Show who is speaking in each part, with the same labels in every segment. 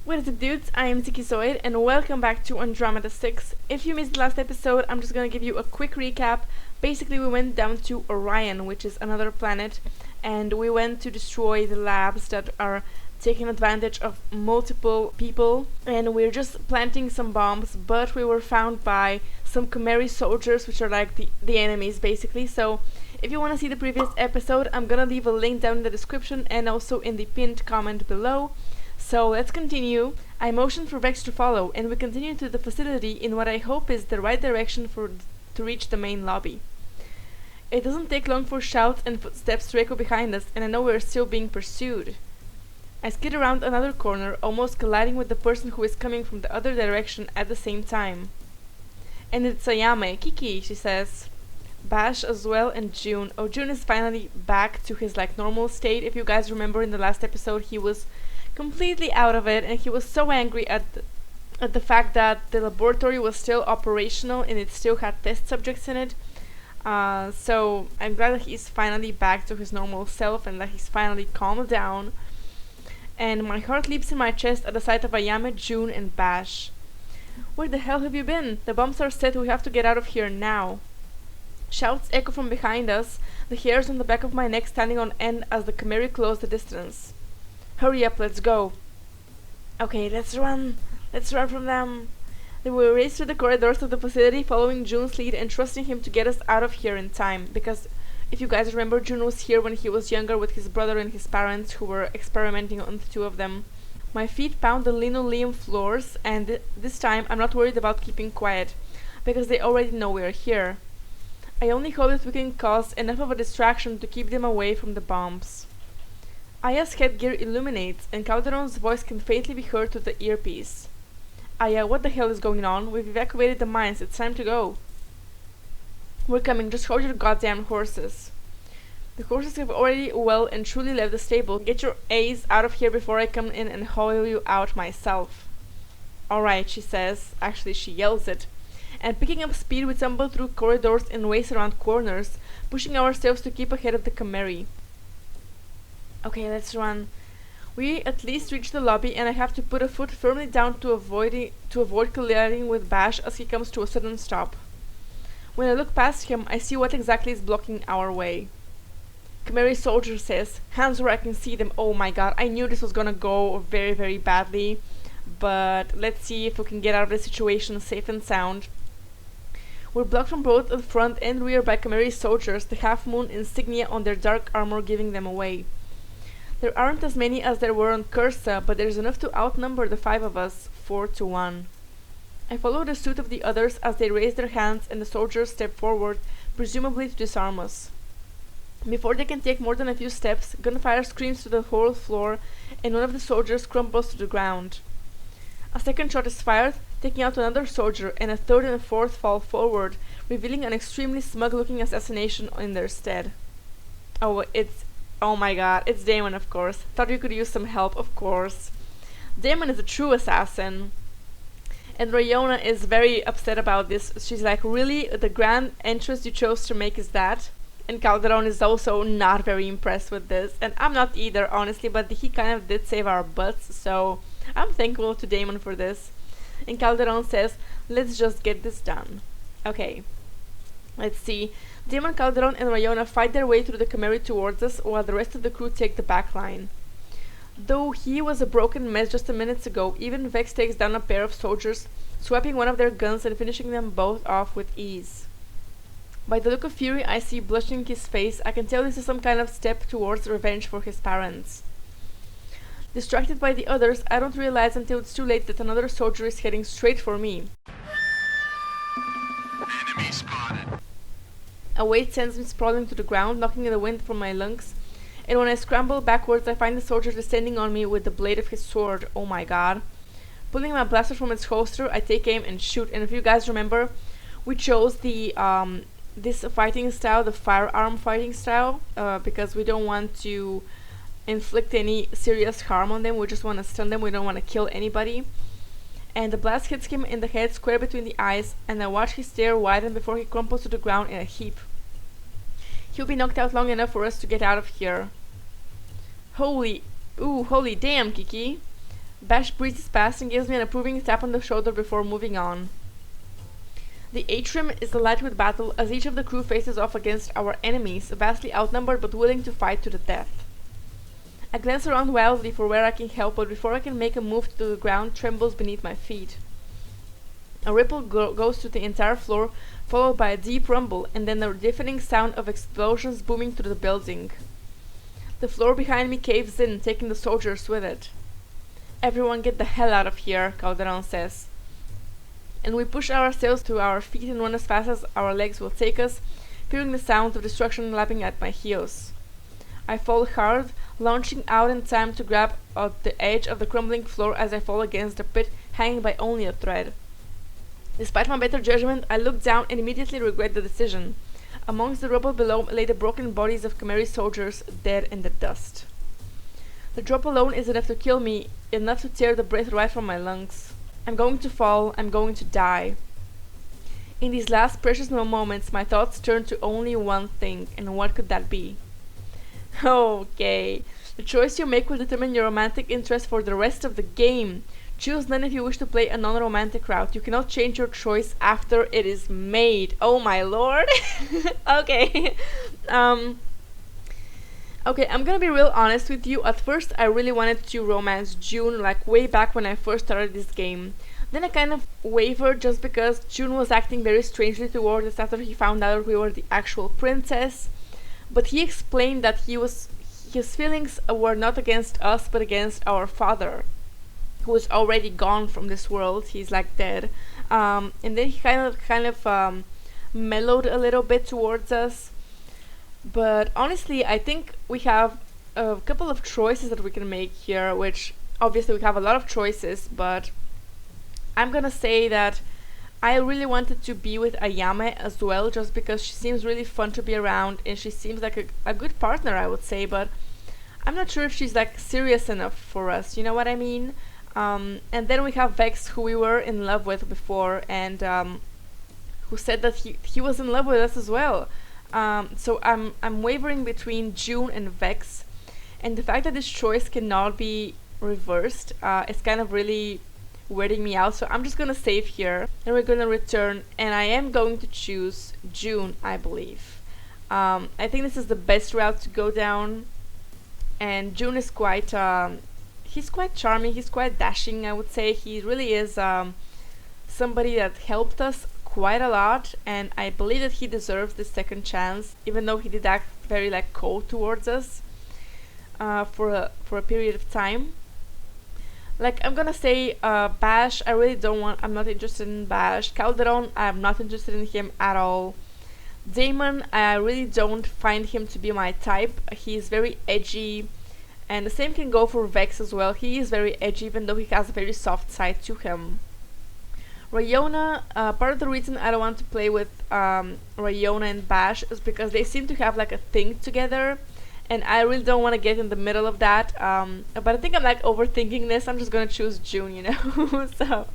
Speaker 1: What is up, dudes? I am XIKIZOID and welcome back to Andromeda 6. If you missed the last episode, I'm just gonna give you a quick recap. Basically, we went down to Orion, which is another planet, and we went to destroy the labs that are taking advantage of multiple people, and we're just planting some bombs, but we were found by some Chimeri soldiers, which are like the enemies, basically. So if you want to see the previous episode, I'm gonna leave a link down in the description and also in the pinned comment below. So let's continue. I motioned for Vex to follow, and we continue to the facility in what I hope is the right direction to reach the main lobby. It doesn't take long for shouts and footsteps to echo behind us, and I know we're still being pursued. I skid around another corner, almost colliding with the person who is coming from the other direction at the same time. And it's Ayame. Kiki, she says. Bash as well, and June. Oh, June is finally back to his normal state. If you guys remember, in the last episode he was completely out of it, and he was so angry at the fact that the laboratory was still operational and it still had test subjects in it. So I'm glad that he's finally back to his normal self and that he's finally calmed down. And my heart leaps in my chest at the sight of Ayame, June, and Bash. Where the hell have you been? The bombs are set, we have to get out of here now. Shouts echo from behind us, the hairs on the back of my neck standing on end as the Chimeri close the distance. Hurry up, let's go. Okay, let's run. Let's run from them. They will race through the corridors of the facility, following June's lead and trusting him to get us out of here in time. Because, if you guys remember, June was here when he was younger with his brother and his parents, who were experimenting on the two of them. My feet pound the linoleum floors, and this time I'm not worried about keeping quiet, because they already know we're here. I only hope that we can cause enough of a distraction to keep them away from the bombs. Aya's headgear illuminates, and Calderon's voice can faintly be heard through the earpiece. Aya, what the hell is going on? We've evacuated the mines. It's time to go. We're coming. Just hold your goddamn horses. The horses have already well and truly left the stable. Get your A's out of here before I come in and haul you out myself. Alright, she says. Actually, she yells it. And picking up speed, we tumble through corridors and race around corners, pushing ourselves to keep ahead of the Chimeri. Okay, let's run. We at least reach the lobby, and I have to put a foot firmly down to avoid colliding with Bash as he comes to a sudden stop. When I look past him, I see what exactly is blocking our way. Chimeri soldier says, hands where I can see them. Oh my god, I knew this was gonna go very, very badly. But let's see if we can get out of this situation safe and sound. We're blocked from both the front and rear by Chimeri soldiers, the half-moon insignia on their dark armor giving them away. There aren't as many as there were on Cursa, but there's enough to outnumber the 5 of us, 4-1. I follow the suit of the others as they raise their hands and the soldiers step forward, presumably to disarm us. Before they can take more than a few steps, gunfire screams through the whole floor, and one of the soldiers crumbles to the ground. A second shot is fired, taking out another soldier, and a third and a fourth fall forward, revealing an extremely smug-looking assassination in their stead. Oh my god, it's Damon, of course. Thought you could use some help, of course. Damon is a true assassin. And Rayona is very upset about this. She's like, really? The grand entrance you chose to make is that? And Calderon is also not very impressed with this. And I'm not either, honestly, but he kind of did save our butts, so I'm thankful to Damon for this. And Calderon says, let's just get this done. Okay. Let's see. Damon, Calderon, and Rayona fight their way through the Chimeri towards us, while the rest of the crew take the back line. Though he was a broken mess just a minute ago, even Vex takes down a pair of soldiers, swiping one of their guns and finishing them both off with ease. By the look of fury I see blushing his face, I can tell this is some kind of step towards revenge for his parents. Distracted by the others, I don't realize until it's too late that another soldier is heading straight for me.
Speaker 2: Enemy spotted.
Speaker 1: A weight sends me sprawling to the ground, knocking the wind from my lungs, and when I scramble backwards I find the soldier descending on me with the blade of his sword. Oh my god. Pulling my blaster from its holster, I take aim and shoot, and if you guys remember, we chose the this fighting style, the firearm fighting style, because we don't want to inflict any serious harm on them, we just want to stun them, we don't want to kill anybody. And the blast hits him in the head square between the eyes, and I watch his stare widen before he crumples to the ground in a heap. He'll be knocked out long enough for us to get out of here. Holy damn, Kiki. Bash breezes past and gives me an approving tap on the shoulder before moving on. The atrium is alight with battle as each of the crew faces off against our enemies, vastly outnumbered but willing to fight to the death. I glance around wildly for where I can help, but before I can make a move to the ground trembles beneath my feet. A ripple goes through the entire floor, followed by a deep rumble, and then a deafening sound of explosions booming through the building. The floor behind me caves in, taking the soldiers with it. "Everyone get the hell out of here," Calderon says. And we push ourselves to our feet and run as fast as our legs will take us, fearing the sounds of destruction lapping at my heels. I fall hard, launching out in time to grab at the edge of the crumbling floor as I fall against the pit, hanging by only a thread. Despite my better judgment, I look down and immediately regret the decision. Amongst the rubble below lay the broken bodies of Khmeri soldiers, dead in the dust. The drop alone is enough to kill me, enough to tear the breath right from my lungs. I'm going to fall, I'm going to die. In these last precious moments, my thoughts turn to only one thing, and what could that be? Okay, the choice you make will determine your romantic interest for the rest of the game. Choose none if you wish to play a non-romantic route. You cannot change your choice after it is made. Oh my lord. Okay. Okay, I'm gonna be real honest with you. At first, I really wanted to romance June, like way back when I first started this game. Then I kind of wavered just because June was acting very strangely towards us after he found out we were the actual princess. But he explained that his feelings were not against us, but against our father, who is already gone from this world. He's like dead. And then he kind of mellowed a little bit towards us. But honestly, I think we have a couple of choices that we can make here, which obviously we have a lot of choices, but I'm gonna say that I really wanted to be with Ayame as well, just because she seems really fun to be around and she seems like a good partner, I would say, but I'm not sure if she's like serious enough for us, you know what I mean? And then we have Vex, who we were in love with before, and who said that he was in love with us as well. So I'm wavering between June and Vex, and the fact that this choice cannot be reversed is kind of really weirding me out. So I'm just gonna save here, and we're gonna return, and I am going to choose June, I believe. I think this is the best route to go down, and June is quite he's quite charming, he's quite dashing, I would say. He really is somebody that helped us quite a lot, and I believe that he deserves this second chance, even though he did act very like cold towards us for a period of time. Like, I'm gonna say Bash, I'm not interested in Bash. Calderon, I'm not interested in him at all. Damon, I really don't find him to be my type. He's very edgy, and the same can go for Vex as well. He is very edgy, even though he has a very soft side to him. Rayona, part of the reason I don't want to play with Rayona and Bash is because they seem to have like a thing together, and I really don't want to get in the middle of that. But I think I'm like overthinking this. I'm just gonna choose June, you know. So,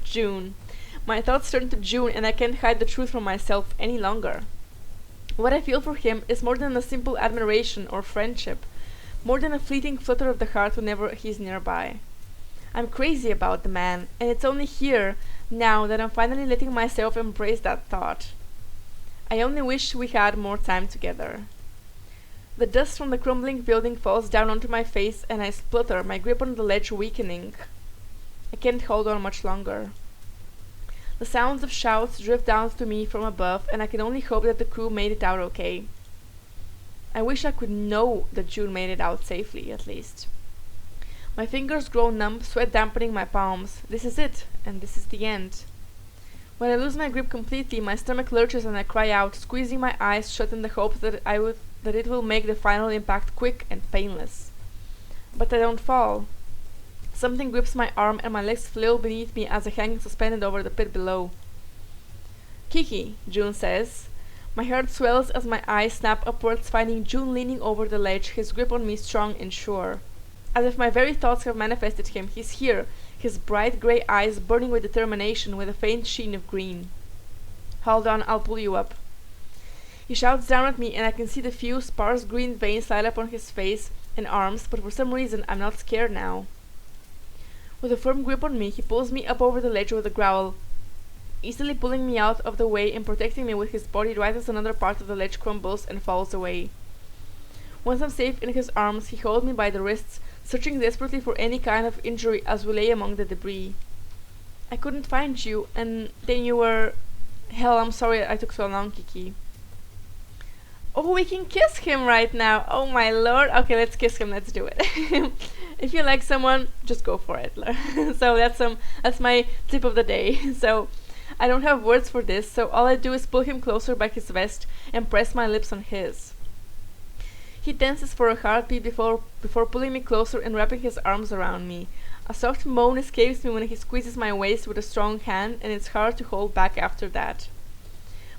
Speaker 1: June. My thoughts turn to June, and I can't hide the truth from myself any longer. What I feel for him is more than a simple admiration or friendship, more than a fleeting flutter of the heart whenever he's nearby. I'm crazy about the man, and it's only here, now, that I'm finally letting myself embrace that thought. I only wish we had more time together. The dust from the crumbling building falls down onto my face, and I splutter, my grip on the ledge weakening. I can't hold on much longer. The sounds of shouts drift down to me from above, and I can only hope that the crew made it out okay. I wish I could know that June made it out safely, at least. My fingers grow numb, sweat dampening my palms. This is it, and this is the end. When I lose my grip completely, my stomach lurches and I cry out, squeezing my eyes shut in the hope that it will make the final impact quick and painless. But I don't fall. Something grips my arm and my legs flail beneath me as I hang suspended over the pit below. "Kiki," June says. My heart swells as my eyes snap upwards, finding June leaning over the ledge, his grip on me strong and sure. As if my very thoughts have manifested him, he's here, his bright grey eyes burning with determination with a faint sheen of green. "Hold on, I'll pull you up." He shouts down at me, and I can see the few sparse green veins light up on his face and arms, but for some reason I'm not scared now. With a firm grip on me, he pulls me up over the ledge with a growl, easily pulling me out of the way and protecting me with his body right as another part of the ledge crumbles and falls away. Once I'm safe in his arms, he holds me by the wrists, searching desperately for any kind of injury as we lay among the debris. I couldn't find you, and then you were... Hell, I'm sorry I took so long, Kiki. Oh, we can kiss him right now. Oh my lord. Okay, let's kiss him. Let's do it. If you like someone, just go for it. So that's my tip of the day. So I don't have words for this, so all I do is pull him closer by his vest and press my lips on his. He tenses for a heartbeat before pulling me closer and wrapping his arms around me. A soft moan escapes me when he squeezes my waist with a strong hand, and it's hard to hold back after that.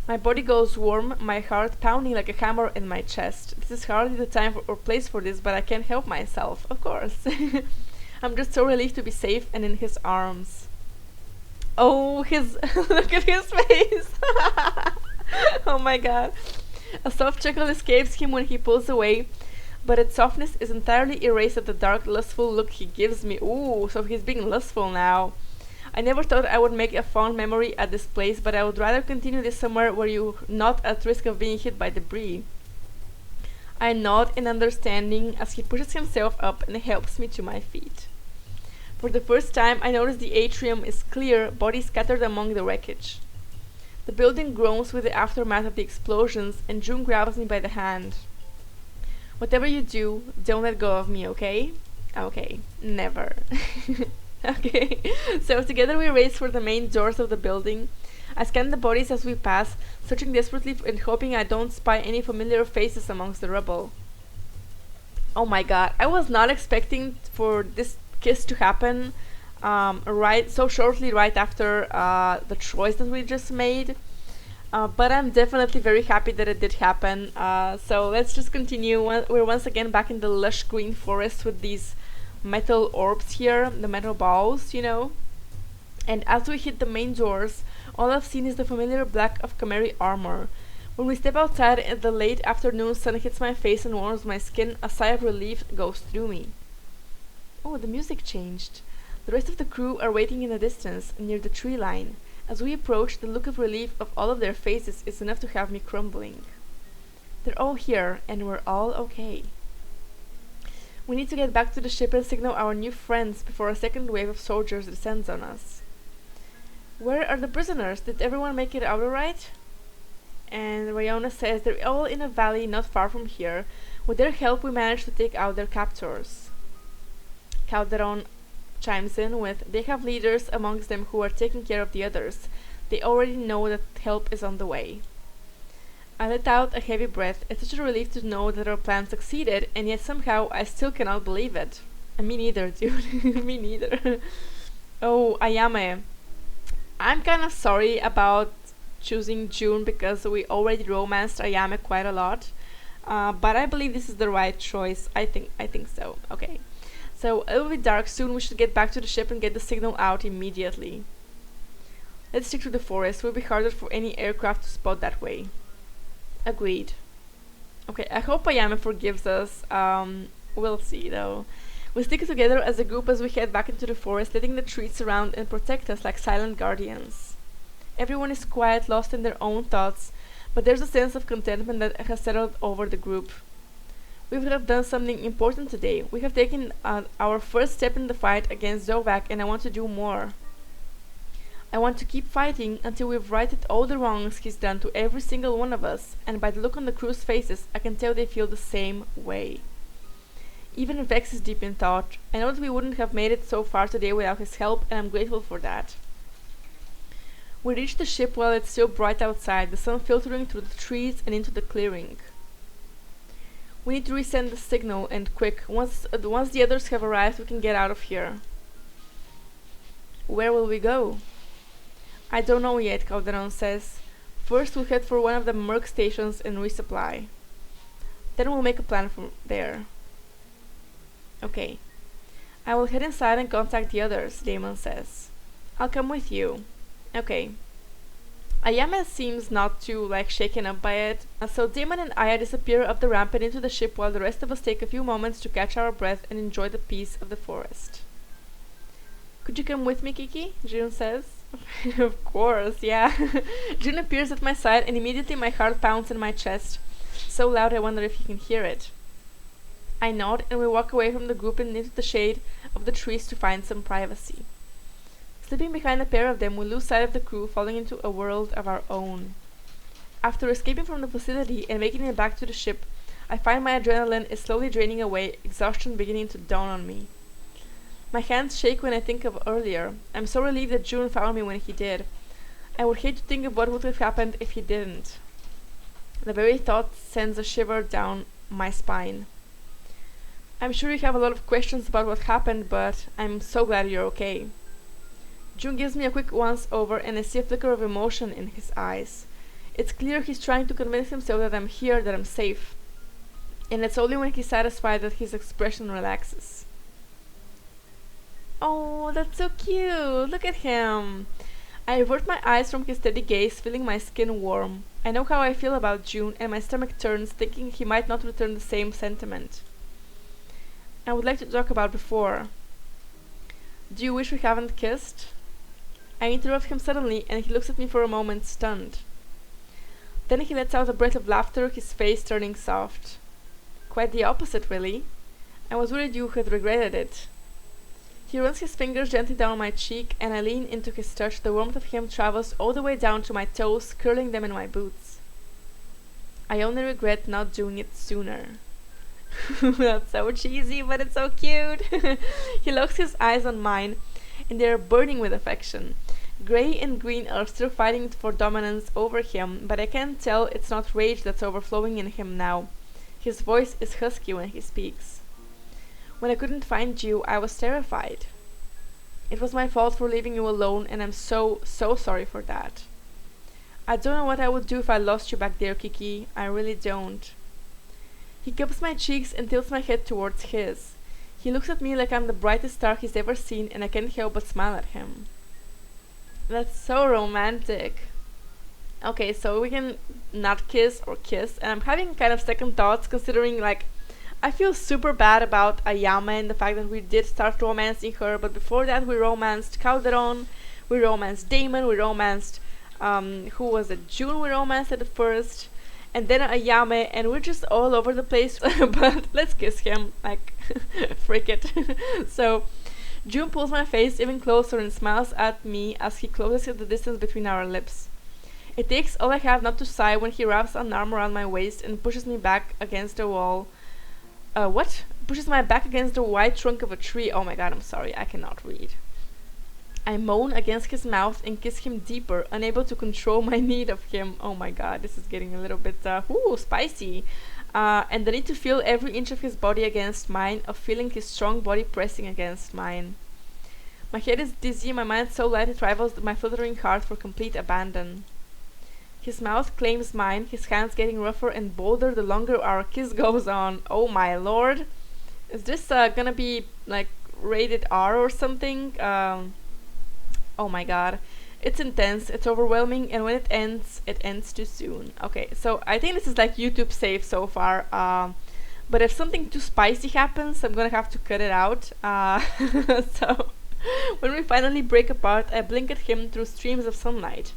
Speaker 1: My body goes warm, my heart pounding like a hammer in my chest. This is hardly the time or place for this, but I can't help myself, of course. I'm just so relieved to be safe and in his arms. Oh, look at his face! Oh my god. A soft chuckle escapes him when he pulls away, but its softness is entirely erased at the dark, lustful look he gives me. Ooh, so he's being lustful now. I never thought I would make a fond memory at this place, but I would rather continue this somewhere where you're not at risk of being hit by debris. I nod in understanding as he pushes himself up and helps me to my feet. For the first time, I notice the atrium is clear, bodies scattered among the wreckage. The building groans with the aftermath of the explosions, and June grabs me by the hand. Whatever you do, don't let go of me, okay? Okay, never. Okay, so together we race for the main doors of the building. I scan the bodies as we pass, searching desperately and hoping I don't spy any familiar faces amongst the rubble. Oh my god, I was not expecting for this kiss to happen right so shortly right after the choice that we just made. But I'm definitely very happy that it did happen. So let's just continue. We're once again back in the lush green forest with these metal orbs here, the metal balls, you know. And as we hit the main doors, all I've seen is the familiar black of Chimeri armor. When we step outside and the late afternoon sun hits my face and warms my skin, a sigh of relief goes through me. Oh, the music changed. The rest of the crew are waiting in the distance, near the tree line. As we approach, the look of relief of all of their faces is enough to have me crumbling. They're all here, and we're all okay. We need to get back to the ship and signal our new friends before a second wave of soldiers descends on us. Where are the prisoners? Did everyone make it out alright? And Rayona says they're all in a valley not far from here. With their help we managed to take out their captors. Calderon chimes in with, they have leaders amongst them who are taking care of the others. They already know that help is on the way. I let out a heavy breath. It's such a relief to know that our plan succeeded, and yet somehow I still cannot believe it. Me neither, dude. Me neither. Oh, Ayame. I'm kind of sorry about choosing June because we already romanced Ayame quite a lot. But I believe this is the right choice. I think so. Okay. So it will be dark soon. We should get back to the ship and get the signal out immediately. Let's stick to the forest. It will be harder for any aircraft to spot that way. Agreed. Okay, I hope Ayame forgives us. We'll see though. We stick together as a group as we head back into the forest, letting the trees surround and protect us like silent guardians. Everyone is quiet, lost in their own thoughts, but there's a sense of contentment that has settled over the group. We have done something important today. We have taken our first step in the fight against Zovak, and I want to do more. I want to keep fighting until we've righted all the wrongs he's done to every single one of us, and by the look on the crew's faces, I can tell they feel the same way. Even Vex is deep in thought. I know that we wouldn't have made it so far today without his help, and I'm grateful for that. We reach the ship while it's still bright outside, the sun filtering through the trees and into the clearing. We need to resend the signal, and quick. Once the others have arrived, we can get out of here. Where will we go? I don't know yet, Calderon says. First we'll head for one of the Merc stations and resupply. Then we'll make a plan from there. Okay. I will head inside and contact the others, Damon says. I'll come with you. Okay. Ayame seems not too, shaken up by it, and so Damon and Aya disappear up the ramp and into the ship while the rest of us take a few moments to catch our breath and enjoy the peace of the forest. Could you come with me, Kiki? June says. Of course, yeah. June appears at my side and immediately my heart pounds in my chest. So loud I wonder if he can hear it. I nod and we walk away from the group and into the shade of the trees to find some privacy. Slipping behind a pair of them, we lose sight of the crew, falling into a world of our own. After escaping from the facility and making it back to the ship, I find my adrenaline is slowly draining away, exhaustion beginning to dawn on me. My hands shake when I think of earlier. I'm so relieved that June found me when he did. I would hate to think of what would have happened if he didn't. The very thought sends a shiver down my spine. I'm sure you have a lot of questions about what happened, but I'm so glad you're okay. June gives me a quick once-over and I see a flicker of emotion in his eyes. It's clear he's trying to convince himself that I'm here, that I'm safe. And it's only when he's satisfied that his expression relaxes. Oh, that's so cute! Look at him! I avert my eyes from his steady gaze, feeling my skin warm. I know how I feel about June, and my stomach turns, thinking he might not return the same sentiment. I would like to talk about before. Do you wish we haven't kissed? I interrupt him suddenly, and he looks at me for a moment, stunned. Then he lets out a breath of laughter, his face turning soft. Quite the opposite, really. I was worried you had regretted it. He runs his fingers gently down my cheek, and I lean into his touch. The warmth of him travels all the way down to my toes, curling them in my boots. I only regret not doing it sooner. That's so cheesy, but it's so cute. He locks his eyes on mine, and they are burning with affection. Grey and green are still fighting for dominance over him, but I can tell it's not rage that's overflowing in him now. His voice is husky when he speaks. When I couldn't find you, I was terrified. It was my fault for leaving you alone, and I'm so sorry for that. I don't know what I would do if I lost you back there, Kiki. I really don't. He cups my cheeks and tilts my head towards his. He looks at me like I'm the brightest star he's ever seen, and I can't help but smile at him. That's so romantic. Okay, so we can not kiss or kiss, and I'm having kind of second thoughts considering, like, I feel super bad about Ayame and the fact that we did start romancing her, but before that we romanced Calderon, we romanced Damon, we romanced, who was it, June we romanced at first, and then Ayame, and we're just all over the place, but let's kiss him, like, freak it. So, June pulls my face even closer and smiles at me as he closes the distance between our lips. It takes all I have not to sigh when he wraps an arm around my waist and pushes me back against the wall. Pushes my back against the white trunk of a tree. Oh my god, I'm sorry, I cannot read. I moan against his mouth and kiss him deeper, unable to control my need of him. Oh my god, this is getting a little bit, spicy. And the need to feel every inch of his body against mine, of feeling his strong body pressing against mine. My head is dizzy, my mind so light it rivals my fluttering heart for complete abandon. His mouth claims mine, his hands getting rougher and bolder the longer our kiss goes on. Oh my lord. Is this gonna be like rated R or something? Oh my god. It's intense, it's overwhelming, and when it ends too soon. Okay, so I think this is like YouTube safe so far. But if something too spicy happens, I'm gonna have to cut it out. So when we finally break apart, I blink at him through streams of sunlight.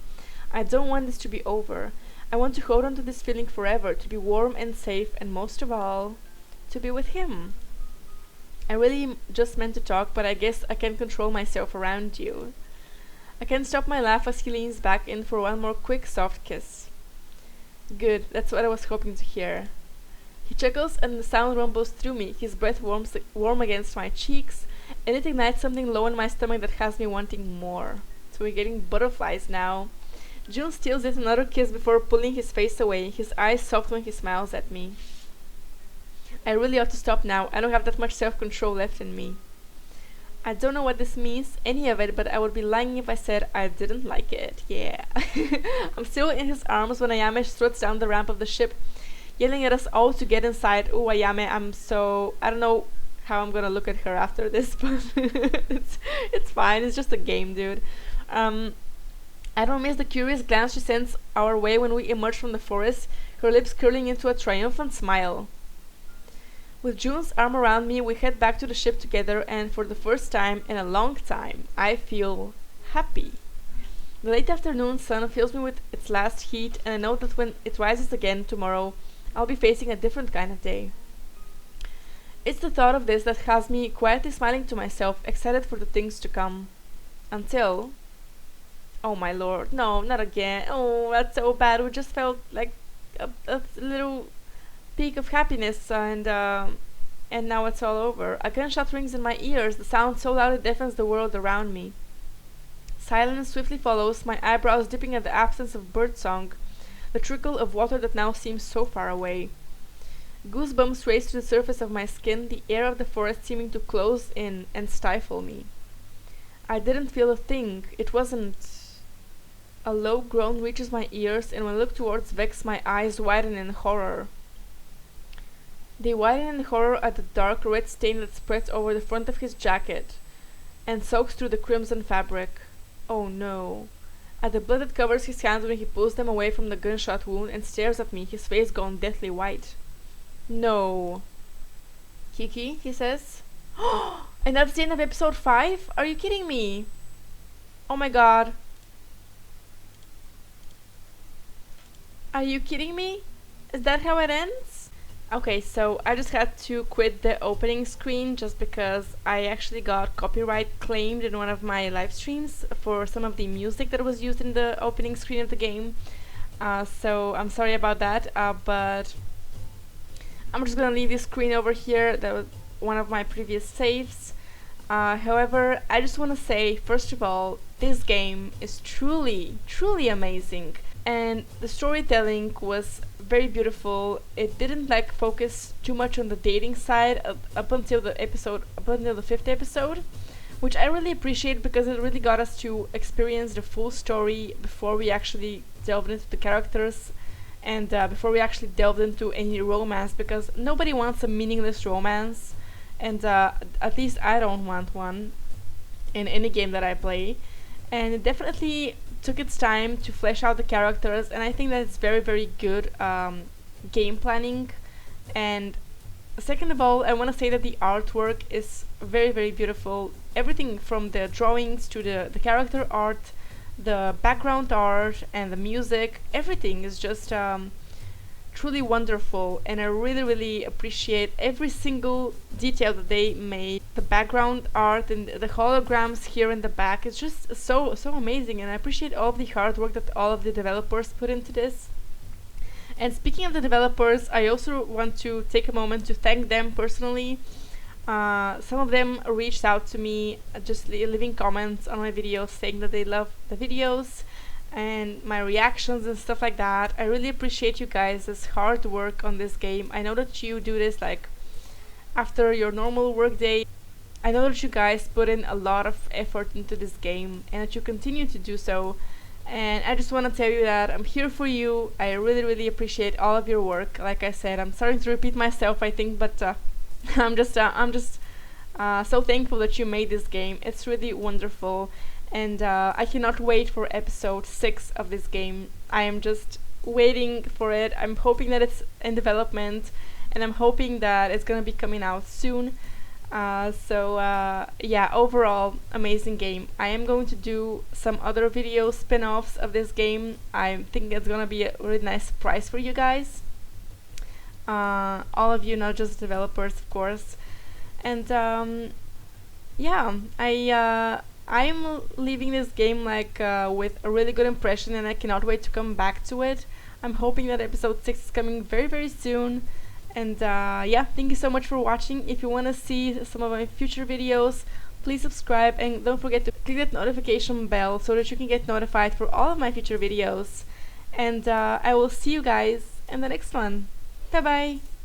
Speaker 1: I don't want this to be over. I want to hold on to this feeling forever, to be warm and safe, and most of all, to be with him. I really just meant to talk, but I guess I can't control myself around you. I can't stop my laugh as he leans back in for one more quick, soft kiss. Good, that's what I was hoping to hear. He chuckles and the sound rumbles through me, his breath warm against my cheeks, and it ignites something low in my stomach that has me wanting more. So we're getting butterflies now. June steals yet another kiss before pulling his face away, his eyes soft when he smiles at me. I really ought to stop now. I don't have that much self-control left in me. I don't know what this means, any of it, but I would be lying if I said I didn't like it. Yeah. I'm still in his arms when Ayame struts down the ramp of the ship, yelling at us all to get inside. Ooh, Ayame, I don't know how I'm gonna look at her after this, but it's fine. It's just a game, dude. I don't miss the curious glance she sends our way when we emerge from the forest, her lips curling into a triumphant smile. With June's arm around me, we head back to the ship together, and for the first time in a long time, I feel happy. The late afternoon sun fills me with its last heat, and I know that when it rises again tomorrow, I'll be facing a different kind of day. It's the thought of this that has me quietly smiling to myself, excited for the things to come. Until... Oh my lord, no, not again. Oh, that's so bad. We just felt like a little peak of happiness, and now it's all over. A gunshot rings in my ears, the sound so loud it deafens the world around me. Silence swiftly follows, my eyebrows dipping at the absence of birdsong, the trickle of water that now seems so far away. Goosebumps race to the surface of my skin, the air of the forest seeming to close in and stifle me. I didn't feel a thing. It wasn't... A low groan reaches my ears, and when I look towards Vex, my eyes widen in horror. They widen in horror at the dark red stain that spreads over the front of his jacket and soaks through the crimson fabric. Oh no. At the blood that covers his hands when he pulls them away from the gunshot wound and stares at me, his face gone deathly white. No. Kiki, he says. And that's the end of episode 5? Are you kidding me? Oh my god. Are you kidding me? Is that how it ends? Okay, so I just had to quit the opening screen just because I actually got copyright claimed in one of my live streams for some of the music that was used in the opening screen of the game. So I'm sorry about that, but I'm just gonna leave this screen over here. That was one of my previous saves. However, I just want to say, first of all, this game is truly, truly amazing. And the storytelling was very beautiful. It didn't like focus too much on the dating side up until the 5th episode, which I really appreciate because it really got us to experience the full story before we actually delved into the characters and before we actually delved into any romance, because nobody wants a meaningless romance, and at least I don't want one in any game that I play. And it definitely took its time to flesh out the characters, and I think that it's very, very good game planning. And second of all, I want to say that the artwork is very, very beautiful. Everything from the drawings to the character art, the background art, and the music, everything is just truly wonderful, and I really, really appreciate every single detail that they made. The background art and the holograms here in the back is just so amazing, and I appreciate all of the hard work that all of the developers put into this. And speaking of the developers, I also want to take a moment to thank them personally. Some of them reached out to me, just leaving comments on my videos saying that they love the videos and my reactions and stuff like that. I really appreciate you guys' hard work on this game. I know that you do this like after your normal work day. I know that you guys put in a lot of effort into this game and that you continue to do so. And I just want to tell you that I'm here for you. I really, really appreciate all of your work. Like I said, I'm starting to repeat myself, I think, but I'm just so thankful that you made this game. It's really wonderful. And I cannot wait for episode 6 of this game. I am just waiting for it. I'm hoping that it's in development, and I'm hoping that it's gonna be coming out soon. Yeah, overall, amazing game. I am going to do some other video spin-offs of this game. I think it's gonna be a really nice surprise for you guys. All of you, not just developers, of course. And yeah, I'm leaving this game like with a really good impression, and I cannot wait to come back to it. I'm hoping that episode 6 is coming very, very soon. And yeah, thank you so much for watching. If you want to see some of my future videos, please subscribe, and don't forget to click that notification bell so that you can get notified for all of my future videos. And I will see you guys in the next one. Bye bye!